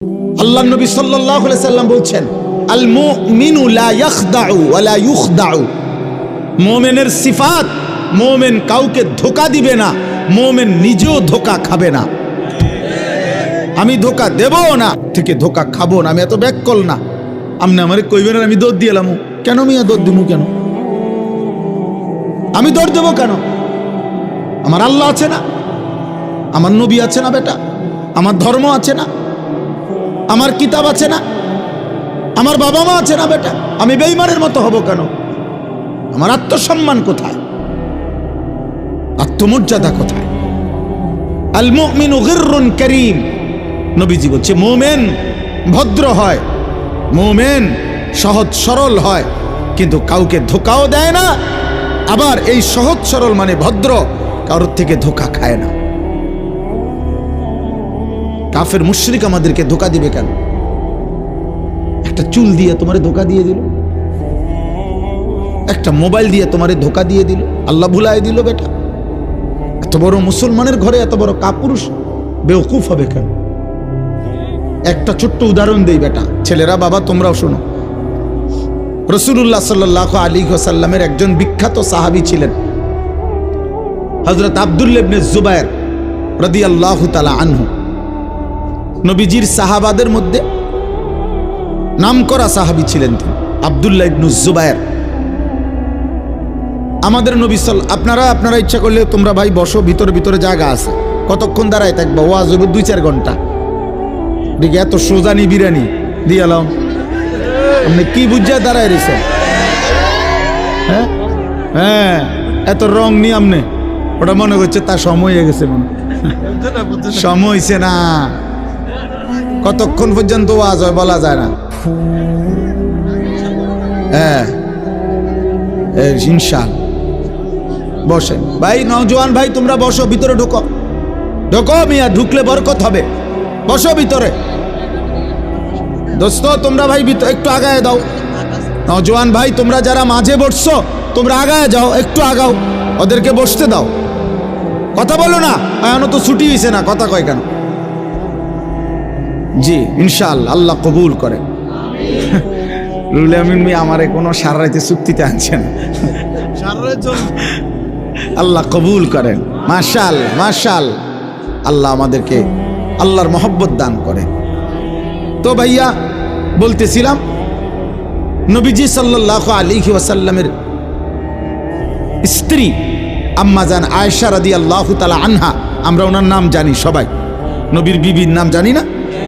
আল্লাহ নবী সাল্লাল্লাহু আলাইহি সাল্লাম বলছেন, আল মুমিনু লা ইয়াখদাউ ওয়া লা ইউখদাউ। মুমিনের সিফাত, মুমিন কাউকে ধোঁকা দিবে না, মুমিন নিজেও ধোঁকা খাবে না। আমি ধোঁকা দেবো না, থেকে ধোঁকা খাবো না, আমি এত ব্যাককল না। আপনি আমারে কইবেন আমি দৌড় দিয়ে এলাম, কেন মিয়া দৌড় দিমু? কেন আমি দৌড় দেবো কেন? আমার আল্লাহ আছে না, আমার নবী আছে না বেটা, আমার ধর্ম আছে না, আমার কিতাব আছে না, আমার বাবা মা আছে না বেটা, আমি বেঈমানের মতো হব কেন? আমার আত্মসম্মান কোথায়? আত্মমর্যাদা কোথায়? আল মুমিনু গিররুন কারীম। নবীজি বলছে মুমিন ভদ্র হয়, মুমিন সহজ সরল হয়, কিন্তু কাউকে ধোঁকাও দেয় না। আবার এই সহজ সরল মানে ভদ্র, কারোর থেকে ধোঁকা খায় না। কাফের মুশরিক আমাদেরকে ধোঁকা দিবে কেন? একটা চুল দিয়ে তোমারে ধোঁকা দিয়ে দিল, একটা মোবাইল দিয়ে তোমারে ধোঁকা দিয়ে দিল, আল্লাহ ভুলাই দিল বেটা। এত বড় মুসলমানের ঘরে এত বড় কাপুরুষ বেওকুফ হবে কেন? একটা ছোট্ট উদাহরণ দেই বেটা, ছেলেরা বাবা তোমরাও শোনো। রাসূলুল্লাহ সাল্লাল্লাহু আলাইহি ওয়াসাল্লামের একজন বিখ্যাত সাহাবী ছিলেন হযরত আব্দুল্লাহ ইবনে জুবায়ের রাদিয়াল্লাহু তাআলা আনহু। নবীজির সাহাবাদের মধ্যে নামকরা সাহাবী ছিলেন তিনি, আব্দুল্লাহ ইবনে জুবায়ের। আমাদের নবী আপনারা ইচ্ছা করলে তোমরা ভাই বসো, ভিতরে ভিতরে জায়গা আছে, কতক্ষণ দাঁড়ায় থাকবা? ওয়াজ হবে 2-4 ঘন্টা। দেখি এত সোজানি বিরানি দিয়ে এলাম, আপনি কি বুঝা দাঁড়ায় রয়েছেন? হ্যাঁ হ্যাঁ, এত রং নি আমনে, ওটা মনে করছে তার সময় হয়ে গেছে, মনে সময় হয়েছে না। কতক্ষণ পর্যন্ত ওয়াজ হয় বলা যায় না। হ্যাঁ ইনশাআল্লাহ বসেন ভাই, নওজোয়ান ভাই তোমরা বসো, ভিতরে ঢোকো ঢোকো মিয়া, ঢুকলে বরকত হবে, বসো ভিতরে। দোস্ত তোমরা ভাই একটু আগায় দাও। নওজোয়ান ভাই তোমরা যারা মাঝে বসছো তোমরা আগায় যাও, একটু আগাও, ওদেরকে বসতে দাও। কথা বলো না, এখনো তো ছুটি হয়েছে না, কথা কয় কেন? জি ইনশাআল্লাহ আল্লাহ কবুল করে। রুল আমিন মিয়া আমারে কোনো সারা রাতে চুক্তিতে আনছেন, আল্লাহ কবুল করেন। মাশাআল্লাহ মাশাআল্লাহ, আল্লাহ আমাদেরকে আল্লাহর মহব্বত দান করে। তো ভাইয়া বলতেছিলাম, নবীজি সাল্লাল্লাহু আলাইহি ওয়াসাল্লামের স্ত্রী আম্মা জান আয়েশা রাদিয়াল্লাহু তাআলা আনহা, আমরা ওনার নাম জানি সবাই, নবীর বিবির নাম জানি না?